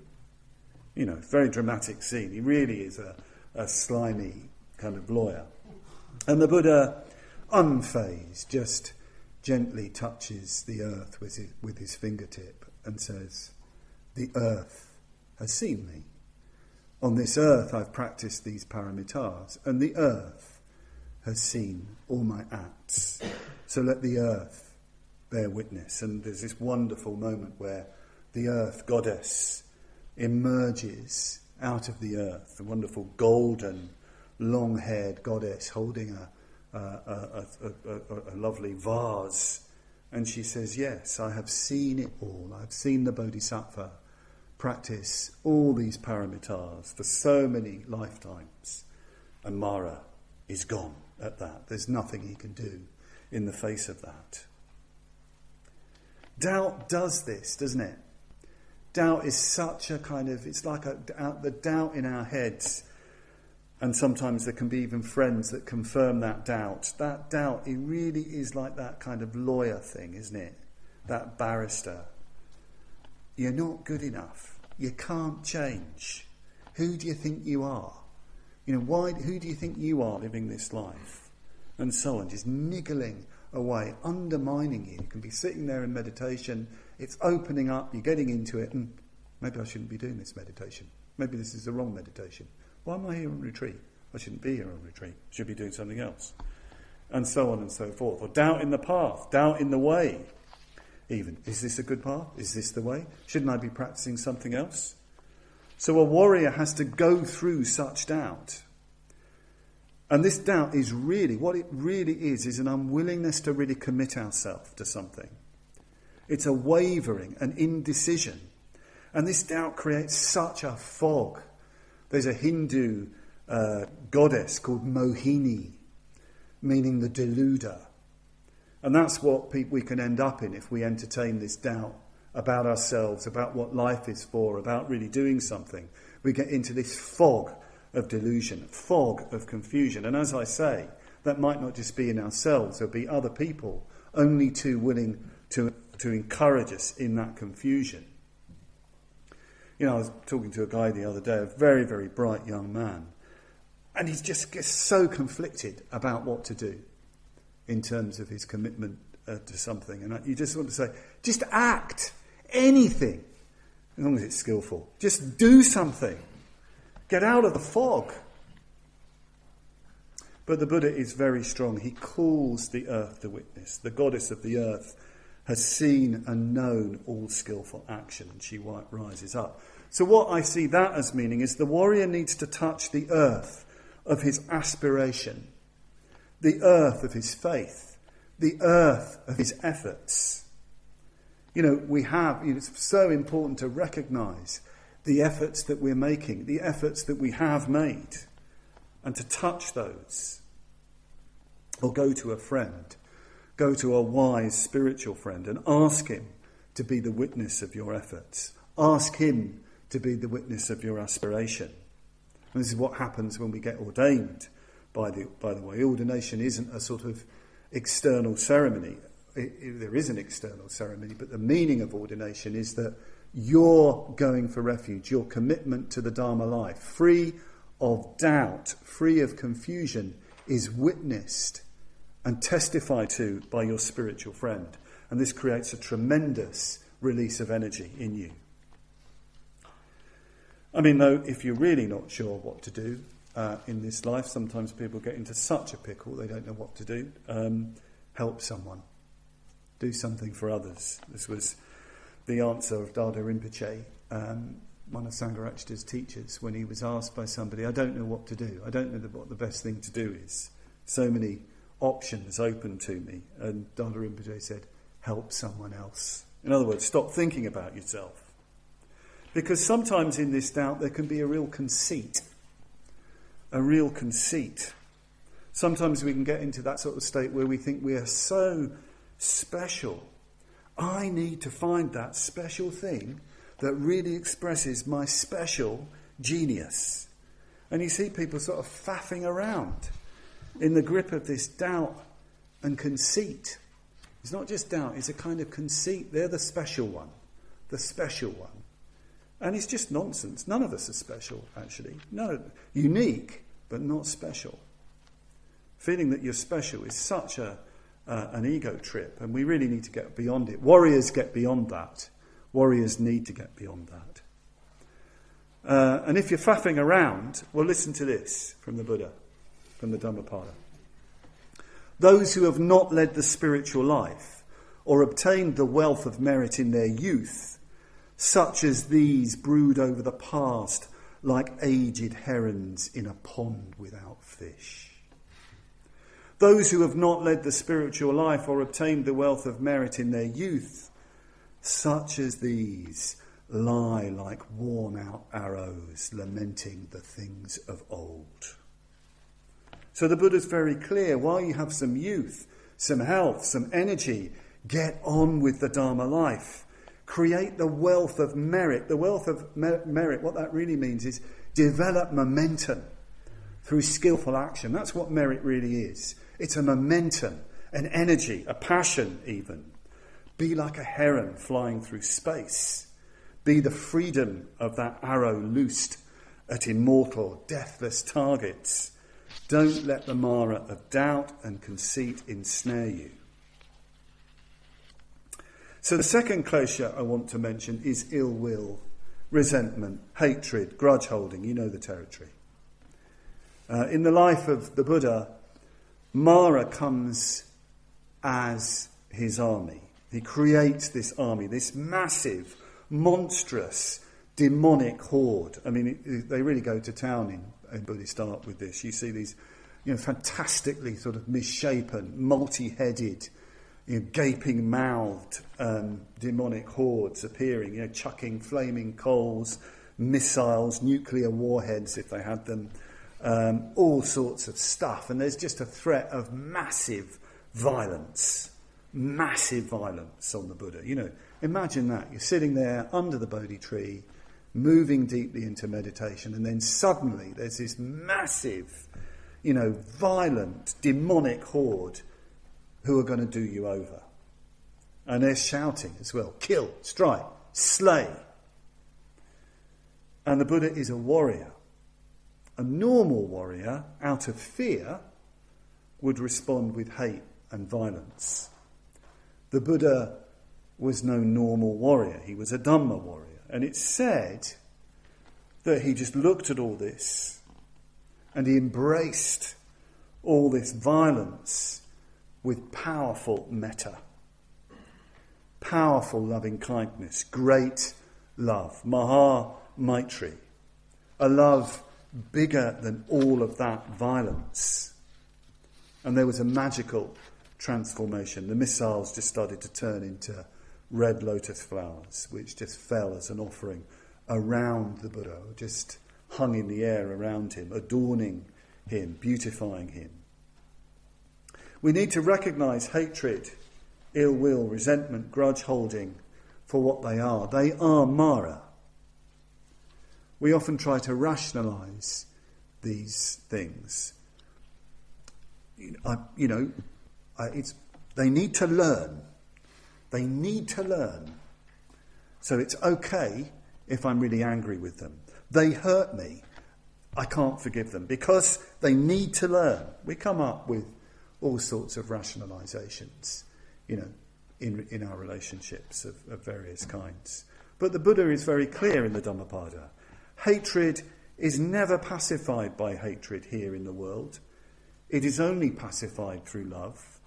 Very dramatic scene. He really is a slimy kind of lawyer. And the Buddha, unfazed, just gently touches the earth with his fingertip and says, the earth has seen me. On this earth I've practiced these paramitas, and the earth has seen all my acts. So let the earth bear witness. And there's this wonderful moment where the earth goddess emerges out of the earth, the wonderful golden, long-haired goddess holding a lovely vase. And she says, yes, I have seen it all. I've seen the Bodhisattva practice all these paramitas for so many lifetimes. And Mara is gone at that. There's nothing he can do in the face of that. Doubt does this, doesn't it? Doubt is such a kind of, it's like the doubt in our heads. And sometimes there can be even friends that confirm that doubt. That doubt, it really is like that kind of lawyer thing, isn't it? That barrister. You're not good enough. You can't change. Who do you think you are? Who do you think you are living this life? And so on, just niggling away, undermining you. You can be sitting there in meditation, it's opening up, you're getting into it, and maybe I shouldn't be doing this meditation. Maybe this is the wrong meditation. Why am I here on retreat? I shouldn't be here on retreat. I should be doing something else. And so on and so forth. Or doubt in the path, doubt in the way. Even, is this a good path? Is this the way? Shouldn't I be practicing something else? So a warrior has to go through such doubt. And this doubt is really, what it really is an unwillingness to really commit ourselves to something. It's a wavering, an indecision. And this doubt creates such a fog. There's a Hindu goddess called Mohini, meaning the deluder. And that's what we can end up in if we entertain this doubt about ourselves, about what life is for, about really doing something. We get into this fog of delusion, fog of confusion. And as I say, that might not just be in ourselves, there'll be other people only too willing to encourage us in that confusion. You know, I was talking to a guy the other day, a very, very bright young man, and he just gets so conflicted about what to do in terms of his commitment to something. And you just want to say, just act, anything, as long as it's skillful. Just do something. Get out of the fog. But the Buddha is very strong. He calls the earth to witness. The goddess of the earth has seen and known all skillful action, and she rises up. So what I see that as meaning is the warrior needs to touch the earth of his aspiration, the earth of his faith, the earth of his efforts. You know, it's so important to recognise the efforts that we're making, the efforts that we have made, and to touch those. Or go to a friend, go to a wise spiritual friend and ask him to be the witness of your efforts. Ask him to be the witness of your aspiration. And this is what happens when we get ordained, by the way. Ordination isn't a sort of external ceremony. There is an external ceremony, but the meaning of ordination is that you're going for refuge, your commitment to the Dharma life, free of doubt, free of confusion, is witnessed and testified to by your spiritual friend. And this creates a tremendous release of energy in you. I mean, though, if you're really not sure what to do in this life, sometimes people get into such a pickle they don't know what to do. Help someone. Do something for others. This was the answer of Dada Rinpoche, one of Sangharakshita's teachers, when he was asked by somebody, I don't know what to do. I don't know what the best thing to do is. So many options open to me. And Dada Rinpoche said, help someone else. In other words, stop thinking about yourself. Because sometimes in this doubt there can be a real conceit. A real conceit. Sometimes we can get into that sort of state where we think we are so special. I need to find that special thing that really expresses my special genius. And you see people sort of faffing around in the grip of this doubt and conceit. It's not just doubt, it's a kind of conceit. They're the special one. The special one. And it's just nonsense. None of us are special, actually. No, unique, but not special. Feeling that you're special is such an ego trip, and we really need to get beyond it. Warriors get beyond that. Warriors need to get beyond that. And if you're faffing around, well, listen to this from the Buddha, from the Dhammapada. Those who have not led the spiritual life or obtained the wealth of merit in their youth, such as these brood over the past like aged herons in a pond without fish. Those who have not led the spiritual life or obtained the wealth of merit in their youth, such as these lie like worn-out arrows, lamenting the things of old. So the Buddha's very clear. While you have some youth, some health, some energy, get on with the Dharma life. Create the wealth of merit. The wealth of merit, what that really means is develop momentum through skillful action. That's what merit really is. It's a momentum, an energy, a passion even. Be like a heron flying through space. Be the freedom of that arrow loosed at immortal, deathless targets. Don't let the Mara of doubt and conceit ensnare you. So the second klosha I want to mention is ill will, resentment, hatred, grudge holding. You know the territory. In the life of the Buddha, Mara comes as his army. He creates this army, this massive, monstrous, demonic horde. I mean, they really go to town in Buddhist art with this. You see these, fantastically sort of misshapen, multi-headed, gaping-mouthed demonic hordes appearing, chucking flaming coals, missiles, nuclear warheads if they had them, all sorts of stuff. And there's just a threat of massive violence on the Buddha. Imagine that. You're sitting there under the Bodhi tree, moving deeply into meditation, and then suddenly there's this massive, violent, demonic horde who are going to do you over. And they're shouting as well, kill, strike, slay. And the Buddha is a warrior. A normal warrior, out of fear, would respond with hate and violence. The Buddha was no normal warrior. He was a Dharma warrior. And it's said that he just looked at all this and he embraced all this violence with powerful metta, powerful loving kindness, great love, maha maitri, a love bigger than all of that violence. And there was a magical transformation. The missiles just started to turn into red lotus flowers, which just fell as an offering around the Buddha, just hung in the air around him, adorning him, beautifying him. We need to recognise hatred, ill will, resentment, grudge holding for what they are. They are Mara. We often try to rationalise these things. They need to learn. They need to learn. So it's okay if I'm really angry with them. They hurt me. I can't forgive them because they need to learn. We come up with all sorts of rationalisations, in our relationships of various kinds. But the Buddha is very clear in the Dhammapada. Hatred is never pacified by hatred here in the world. It is only pacified through love.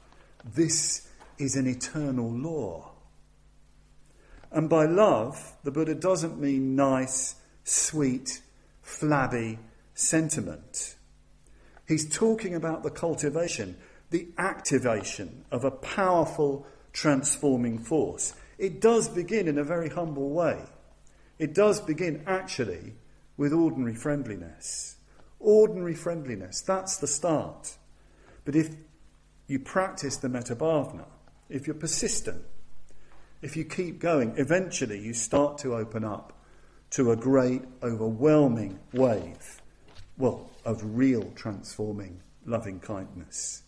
This is an eternal law. And by love, the Buddha doesn't mean nice, sweet, flabby sentiment. He's talking about the cultivation, the activation of a powerful, transforming force. It does begin in a very humble way. It does begin, actually, with ordinary friendliness. Ordinary friendliness, that's the start. But if you practice the Padmavajra, if you're persistent, if you keep going, eventually you start to open up to a great, overwhelming wave, of real transforming loving kindness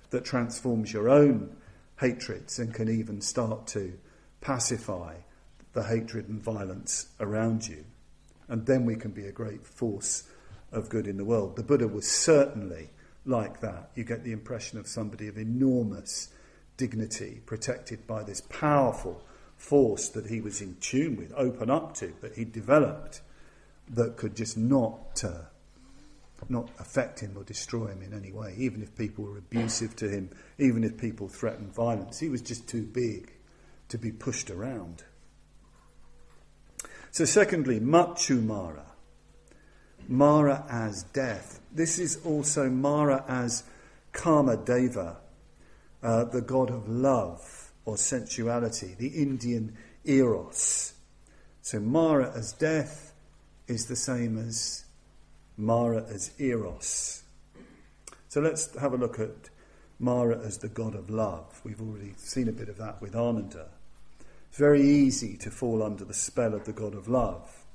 that transforms your own hatreds and can even start to pacify the hatred and violence around you. And then we can be a great force of good in the world. The Buddha was certainly like that. You get the impression of somebody of enormous dignity, protected by this powerful force that he was in tune with, open up to, that he developed, that could just not affect him or destroy him in any way, even if people were abusive to him, even if people threatened violence. He was just too big to be pushed around. So secondly, Machu Mara. Mara as death. This is also Mara as Kama Deva, the god of love or sensuality, the Indian Eros. So Mara as death is the same as Mara as Eros. So let's have a look at Mara as the god of love. We've already seen a bit of that with Ananda. It's very easy to fall under the spell of the god of love.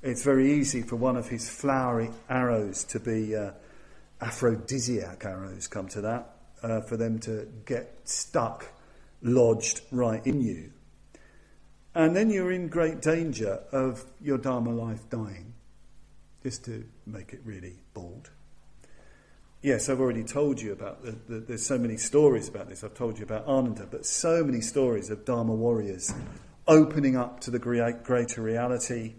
It's very easy for one of his flowery arrows to be aphrodisiac arrows, come to that, for them to get stuck, lodged right in you. And then you're in great danger of your Dharma life dying, just to make it really bald. yes, I've already told you about there's so many stories about this. I've told you about Ananda, but so many stories of Dharma warriors opening up to the greater reality,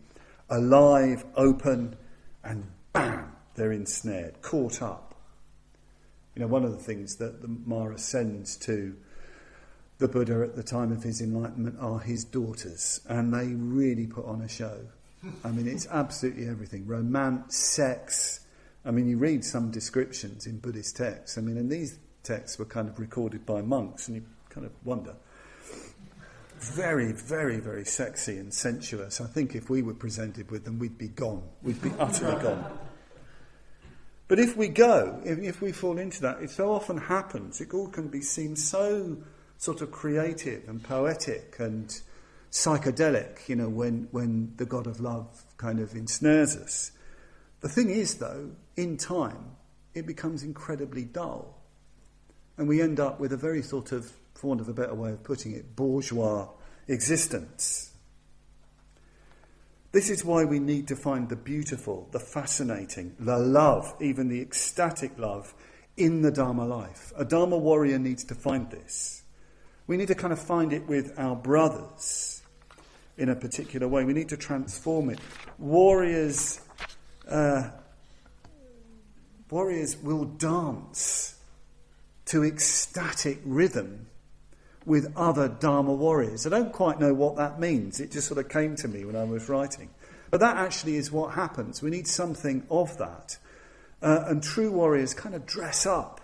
alive, open, and bam, they're ensnared, caught up. You know, one of the things that the Mara sends to the Buddha at the time of his enlightenment are his daughters, and they really put on a show. I mean, it's absolutely everything. Romance, sex. I mean, you read some descriptions in Buddhist texts. I mean, and these texts were kind of recorded by monks, and you kind of wonder. Very, very, very sexy and sensuous. I think if we were presented with them, we'd be gone. We'd be utterly gone. But if we go, if we fall into that, it so often happens. It all can be seen so sort of creative and poetic and psychedelic, you know, when the God of love kind of ensnares us. The thing is, though, in time, it becomes incredibly dull. And we end up with a very sort of, for want of a better way of putting it, bourgeois existence. This is why we need to find the beautiful, the fascinating, the love, even the ecstatic love, in the Dharma life. A Dharma warrior needs to find this. We need to kind of find it with our brothers in a particular way. We need to transform it. Warriors will dance to ecstatic rhythm with other Dharma warriors. I don't quite know what that means. It just sort of came to me when I was writing. But that actually is what happens. We need something of that. And true warriors kind of dress up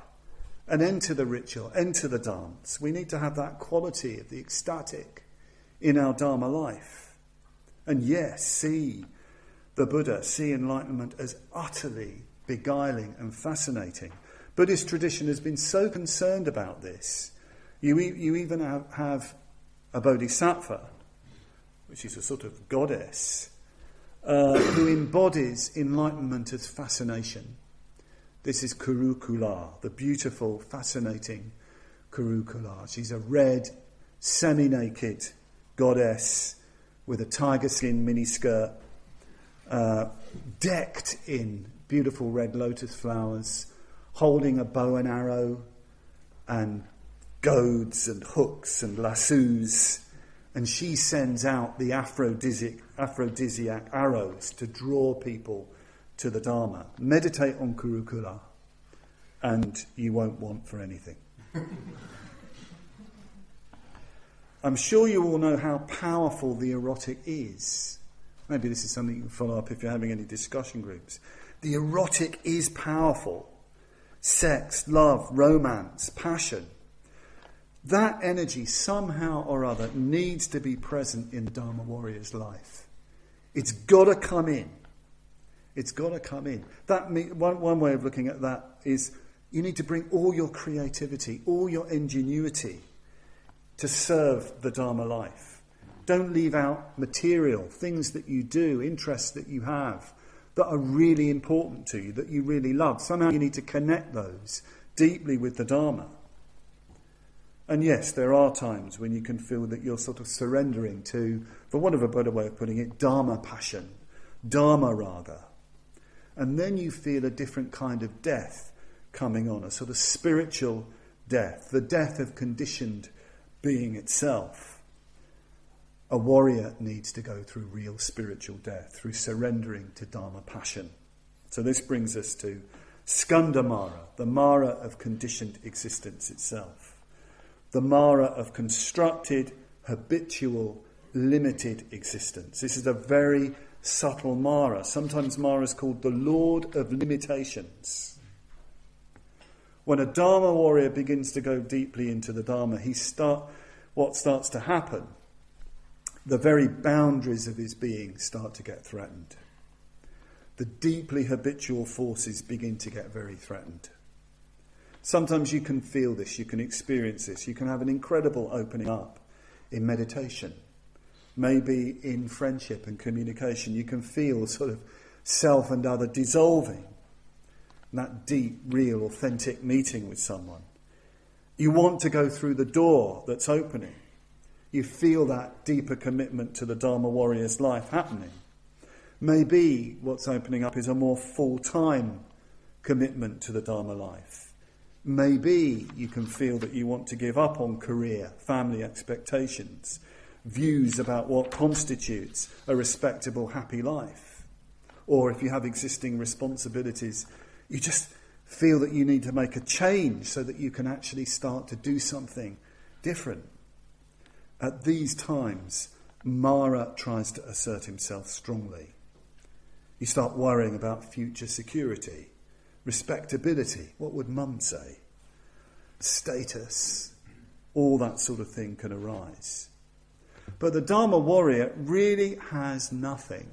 and enter the ritual, enter the dance. We need to have that quality of the ecstatic in our Dharma life. And yes, see the Buddha, see enlightenment as utterly beguiling and fascinating. Buddhist tradition has been so concerned about this. You even have a bodhisattva, which is a sort of goddess, who embodies enlightenment as fascination. This is Kurukula, the beautiful, fascinating Kurukula. She's a red, semi-naked goddess with a tiger skin miniskirt, decked in beautiful red lotus flowers, holding a bow and arrow and goads and hooks and lassos, and she sends out the aphrodisiac arrows to draw people to the Dharma. Meditate on Kurukula and you won't want for anything. I'm sure you all know how powerful the erotic is. Maybe this is something you can follow up if you're having any discussion groups. The erotic is powerful. Sex, love, romance, passion. That energy somehow or other needs to be present in the Dharma warrior's life. It's got to come in. It's got to come in. One way of looking at that is you need to bring all your creativity, all your ingenuity to serve the Dharma life. Don't leave out material, things that you do, interests that you have, that are really important to you, that you really love. Somehow you need to connect those deeply with the Dharma. And yes, there are times when you can feel that you're sort of surrendering to, for want of a better way of putting it, Dharma passion, Dharma raga. And then you feel a different kind of death coming on, a sort of spiritual death, the death of conditioned being itself. A warrior needs to go through real spiritual death, through surrendering to Dharma passion. So this brings us to Skanda Mara, the Mara of conditioned existence itself. The Mara of constructed, habitual, limited existence. This is a very subtle Mara. Sometimes Mara is called the Lord of Limitations. When a Dharma warrior begins to go deeply into the Dharma, what starts to happen, the very boundaries of his being start to get threatened. The deeply habitual forces begin to get very threatened. Sometimes you can feel this, you can experience this, you can have an incredible opening up in meditation. Maybe in friendship and communication, you can feel sort of self and other dissolving. That deep, real, authentic meeting with someone. You want to go through the door that's opening. You feel that deeper commitment to the Dharma warrior's life happening. Maybe what's opening up is a more full-time commitment to the Dharma life. Maybe you can feel that you want to give up on career, family expectations, views about what constitutes a respectable, happy life. Or if you have existing responsibilities, you just feel that you need to make a change so that you can actually start to do something different. At these times, Mara tries to assert himself strongly. You start worrying about future security, respectability, what would mum say, status, all that sort of thing can arise. But the Dharma warrior really has nothing.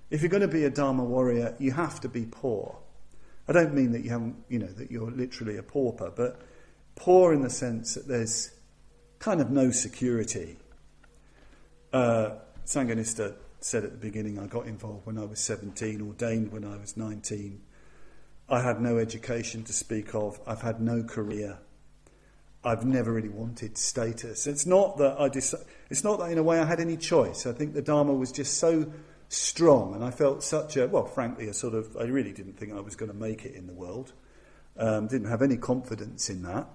If you're going to be a Dharma warrior, you have to be poor. I don't mean that you haven't, that you're literally a pauper, but poor in the sense that there's kind of no security. Sanghanista said at the beginning, I got involved when I was 17, ordained when I was 19. I had no education to speak of. I've had no career. I've never really wanted status. It's not that in a way I had any choice. I think the Dharma was just so strong, and I felt frankly, I really didn't think I was going to make it in the world. Didn't have any confidence in that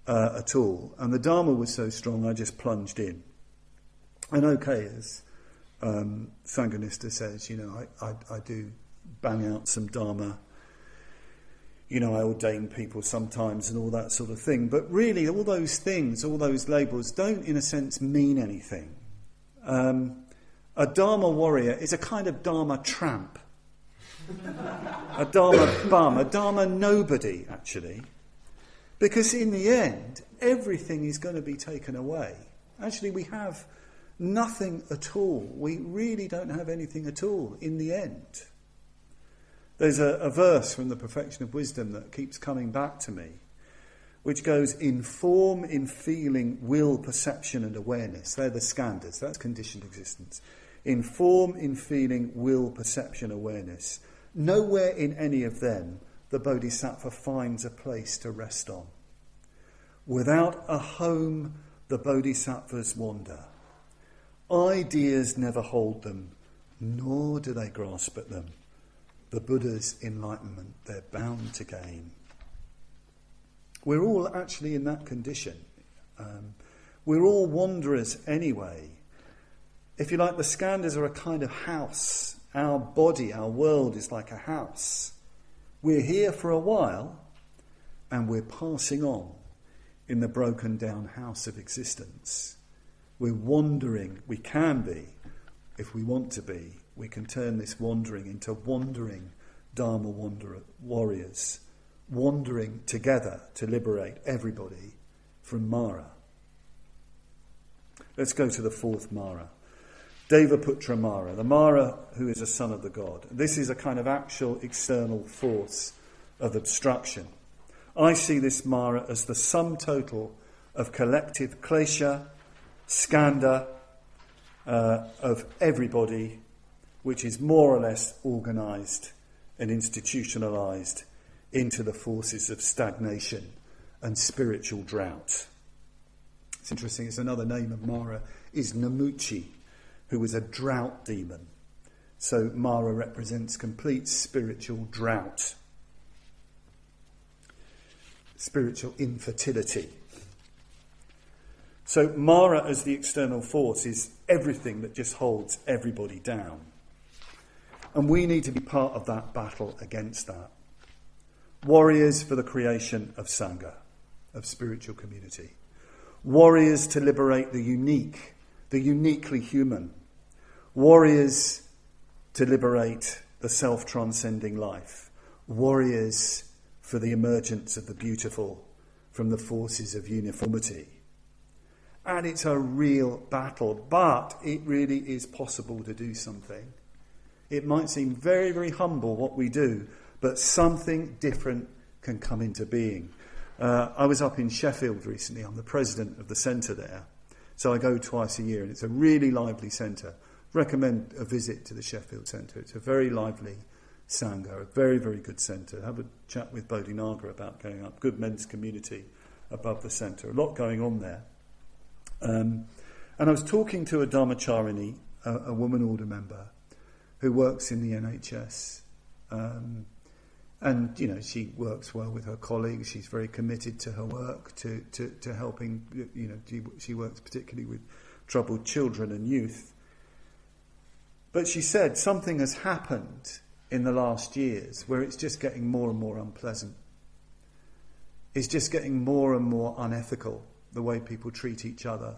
at all. And the Dharma was so strong, I just plunged in. And as Sanghanista says, I do bang out some Dharma. I ordain people sometimes and all that sort of thing. But really, all those things, all those labels, don't, in a sense, mean anything. A Dharma warrior is a kind of Dharma tramp. A Dharma bum, a Dharma nobody, actually. Because in the end, everything is going to be taken away. Actually, we have nothing at all. We really don't have anything at all in the end. There's a verse from the Perfection of Wisdom that keeps coming back to me, which goes, in form, in feeling, will, perception and awareness. They're the skandhas, that's conditioned existence. In form, in feeling, will, perception, awareness. Nowhere in any of them the Bodhisattva finds a place to rest on. Without a home, the Bodhisattvas wander. Ideas never hold them, nor do they grasp at them. The Buddha's enlightenment they're bound to gain. We're all actually in that condition. We're all wanderers anyway. If you like, the skandhas are a kind of house. Our body, our world is like a house. We're here for a while and we're passing on in the broken down house of existence. We're wandering. We can be, if we want to be. We can turn this wandering into wandering Dharma warriors, wandering together to liberate everybody from Mara. Let's go to the fourth Mara. Devaputra Mara, the Mara who is a son of the god. This is a kind of actual external force of obstruction. I see this Mara as the sum total of collective klesha, skandha, of everybody, which is more or less organised and institutionalised into the forces of stagnation and spiritual drought. It's interesting, it's another name of Mara is Namuchi, who was a drought demon. So Mara represents complete spiritual drought, spiritual infertility. So Mara as the external force is everything that just holds everybody down. And we need to be part of that battle against that. Warriors for the creation of Sangha, of spiritual community. Warriors to liberate the unique, the uniquely human. Warriors to liberate the self-transcending life. Warriors for the emergence of the beautiful from the forces of uniformity. And it's a real battle, but it really is possible to do something. It might seem very, very humble what we do, but something different can come into being. I was up in Sheffield recently. I'm the president of the centre there. So I go twice a year, and it's a really lively centre. Recommend a visit to the Sheffield Centre. It's a very lively Sangha, a very, very good centre. Have a chat with Bodhinaga about going up. Good men's community above the centre. A lot going on there. And I was talking to a Dharmacharini, a woman order member, who works in the NHS. And, you know, she works well with her colleagues. She's very committed to her work, to helping, you know, she works particularly with troubled children and youth. But she said something has happened in the last years where it's just getting more and more unpleasant. It's just getting more and more unethical, the way people treat each other,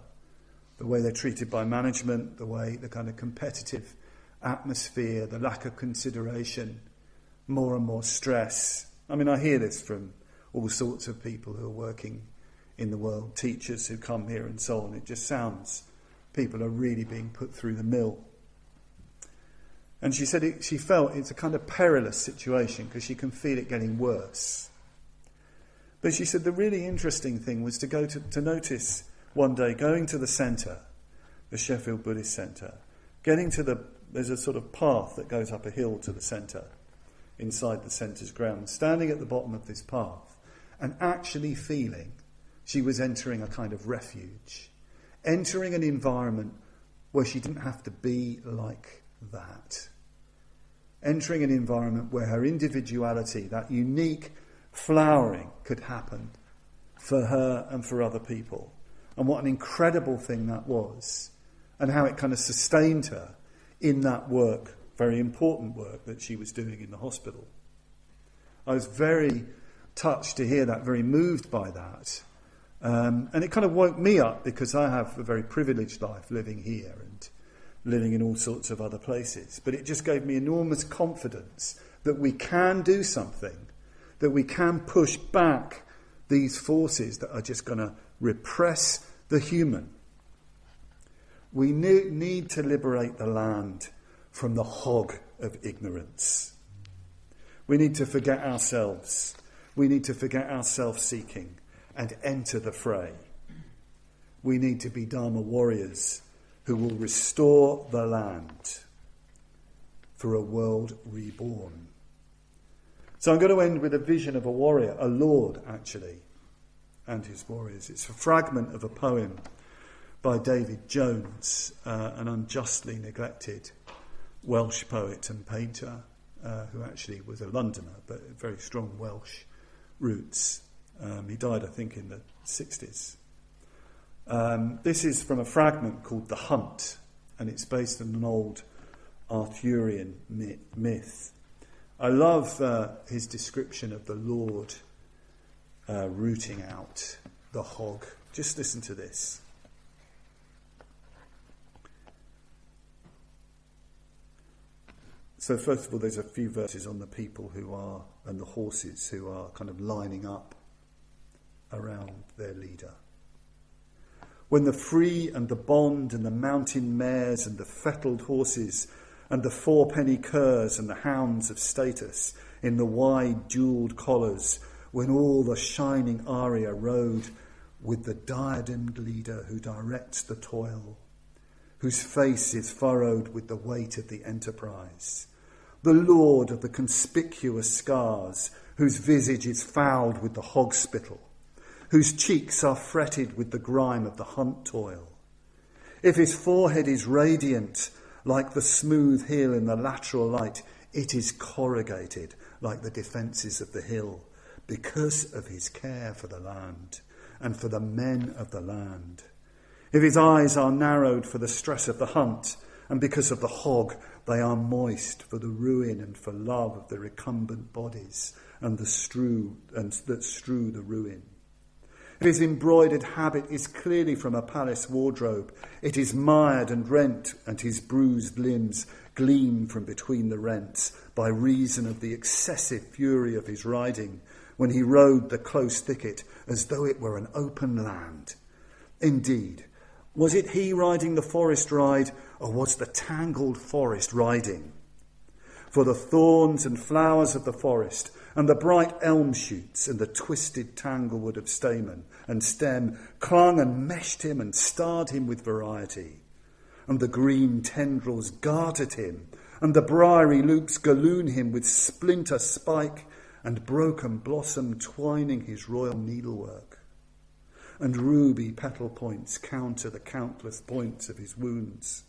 the way they're treated by management, the kind of competitive atmosphere, the lack of consideration, more and more stress. I mean, I hear this from all sorts of people who are working in the world, teachers who come here and so on. It just sounds people are really being put through the mill. And she said she felt it's a kind of perilous situation because she can feel it getting worse. But she said the really interesting thing was to notice one day going to the centre, the Sheffield Buddhist Centre, getting to there's a sort of path that goes up a hill to the centre, inside the centre's grounds, standing at the bottom of this path and actually feeling she was entering a kind of refuge, entering an environment where she didn't have to be like that, entering an environment where her individuality, that unique flowering, could happen for her and for other people. And what an incredible thing that was, and how it kind of sustained her in that work, very important work that she was doing in the hospital. I was very touched to hear that, very moved by that. And it kind of woke me up because I have a very privileged life living here and living in all sorts of other places. But it just gave me enormous confidence that we can do something, that we can push back these forces that are just going to repress the human. We need to liberate the land from the hog of ignorance. We need to forget ourselves. We need to forget our self-seeking and enter the fray. We need to be Dharma warriors who will restore the land for a world reborn. So I'm going to end with a vision of a warrior, a lord actually, and his warriors. It's a fragment of a poem by David Jones, an unjustly neglected Welsh poet and painter who actually was a Londoner, but very strong Welsh roots. He died, I think, in the 60s. This is from a fragment called The Hunt, and it's based on an old Arthurian myth. I love his description of the Lord rooting out the hog. Just listen to this. So first of all, there's a few verses on the people who are, and the horses who are kind of lining up around their leader. When the free and the bond and the mountain mares and the fettled horses and the fourpenny curs and the hounds of status in the wide jewelled collars, when all the shining aria rode with the diademed leader who directs the toil, whose face is furrowed with the weight of the enterprise, the lord of the conspicuous scars, whose visage is fouled with the hog spittle, whose cheeks are fretted with the grime of the hunt toil. If his forehead is radiant like the smooth hill in the lateral light, it is corrugated like the defences of the hill, because of his care for the land and for the men of the land. If his eyes are narrowed for the stress of the hunt, and because of the hog they are moist for the ruin and for love of the recumbent bodies and that strew the ruin. If his embroidered habit is clearly from a palace wardrobe, it is mired and rent, and his bruised limbs gleam from between the rents by reason of the excessive fury of his riding, when he rode the close thicket as though it were an open land. Indeed, was it he riding the forest ride, or was the tangled forest riding? For the thorns and flowers of the forest, and the bright elm shoots and the twisted tanglewood of stamen and stem clung and meshed him and starred him with variety. And the green tendrils gartered him, and the briery loops galloon him with splinter spike and broken blossom twining his royal needlework. And ruby petal points counter the countless points of his wounds.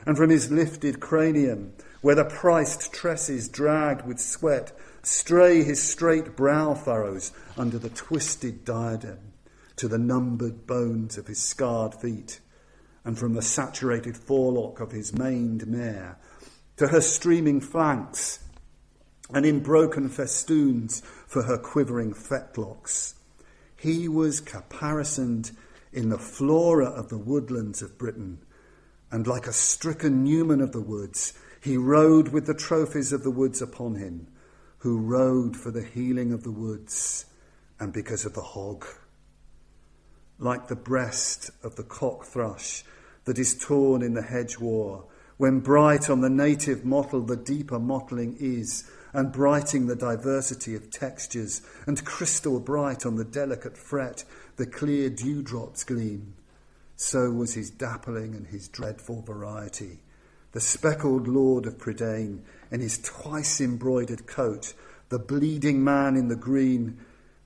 and from his lifted cranium, where the priced tresses dragged with sweat, stray his straight brow furrows under the twisted diadem, to the numbered bones of his scarred feet, and from the saturated forelock of his maned mare, to her streaming flanks, and in broken festoons for her quivering fetlocks. He was caparisoned in the flora of the woodlands of Britain, and like a stricken Newman of the woods, he rode with the trophies of the woods upon him, who rode for the healing of the woods and because of the hog. Like the breast of the cock thrush that is torn in the hedge war, when bright on the native mottle the deeper mottling is, and brighting the diversity of textures, and crystal bright on the delicate fret the clear dewdrops gleam, so was his dappling and his dreadful variety. The speckled lord of Prydain, in his twice embroidered coat, the bleeding man in the green,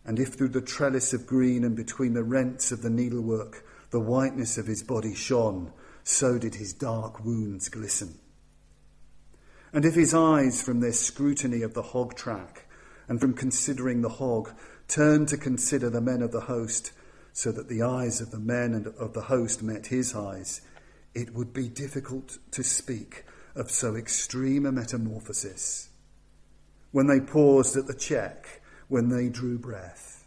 and if through the trellis of green and between the rents of the needlework the whiteness of his body shone, so did his dark wounds glisten. And if his eyes from their scrutiny of the hog track, and from considering the hog, turned to consider the men of the host, so that the eyes of the men and of the host met his eyes, it would be difficult to speak of so extreme a metamorphosis. When they paused at the check, when they drew breath,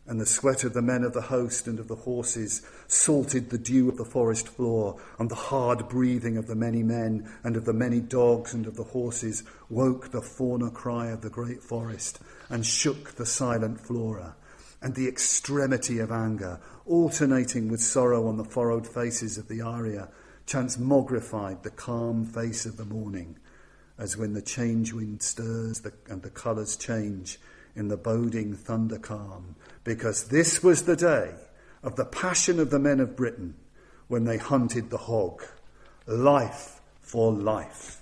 and the sweat of the men of the host and of the horses salted the dew of the forest floor, and the hard breathing of the many men and of the many dogs and of the horses woke the fauna cry of the great forest and shook the silent flora, and the extremity of anger, alternating with sorrow on the furrowed faces of the aria, transmogrified the calm face of the morning, as when the change wind stirs and the colours change in the boding thunder calm, because this was the day of the passion of the men of Britain when they hunted the hog, life for life.